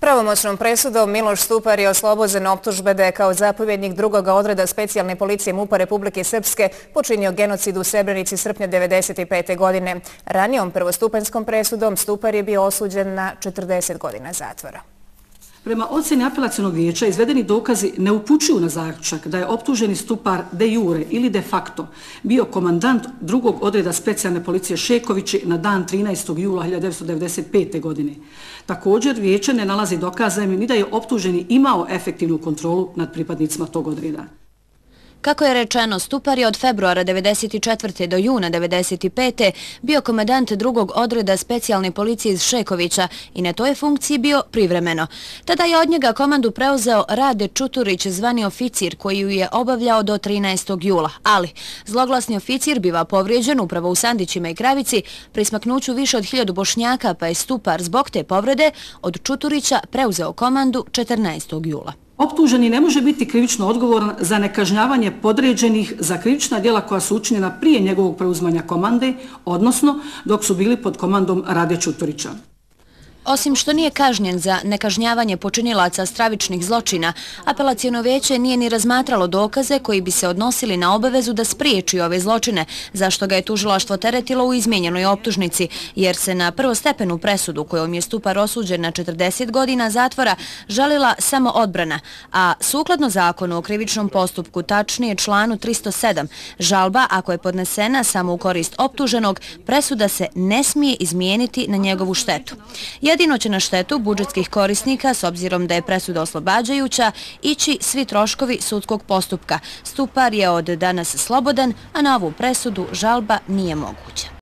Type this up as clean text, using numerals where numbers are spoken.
Pravomoćnom presudom Miloš Stupar je oslobođen optužbe da je kao zapovjednik drugog odreda specijalne policije MUP-a Republike Srpske počinio genocid u Srebrenici srpnja 1995. godine. Ranijom prvostupanjskom presudom Stupar je bio osuđen na 40 godina zatvora. Prema ocjeni apelacionog vijeća izvedeni dokazi ne upućuju na zaključak da je optuženi Stupar de jure ili de facto bio komandant drugog odreda specijalne policije Šekovići na dan 13. jula 1995. godine. Također, vijeće ne nalazi dokaze ni da je optuženi imao efektivnu kontrolu nad pripadnicima tog odreda. Kako je rečeno, Stupar je od februara 1994. do juna 1995. bio komandant drugog odreda specijalne policije iz Šekovića i na toj funkciji bio privremeno. Tada je od njega komandu preuzeo Rade Čuturić, zvani oficir, koji ju je obavljao do 13. jula. Ali, zloglasni oficir biva povrijeđen upravo u Sandićima i Kravici pri smaknuću više od 1000 Bošnjaka, pa je Stupar zbog te povrede od Čuturića preuzeo komandu 14. jula. Optuženi ne može biti krivično odgovoran za nekažnjavanje podređenih za krivična djela koja su učinjena prije njegovog preuzimanja komande, odnosno dok su bili pod komandom Rade Čuturića. Osim što nije kažnjen za nekažnjavanje počinilaca stravičnih zločina, apelaciono vijeće nije ni razmatralo dokaze koji bi se odnosili na obavezu da spriječi ove zločine, zašto ga je tužilaštvo teretilo u izmijenjenoj optužnici, jer se na prvostepenu presudu kojom je Stupar osuđen na 40 godina zatvora žalila samo odbrana, a sukladno zakonu o krivičnom postupku, tačnije članu 307, žalba, ako je podnesena samo u korist optuženog, presuda se ne smije izmijeniti na njegovu štetu. Jedino će na štetu budžetskih korisnika, s obzirom da je presuda oslobađajuća, ići svi troškovi sudskog postupka. Stupar je od danas slobodan, a na ovu presudu žalba nije moguća.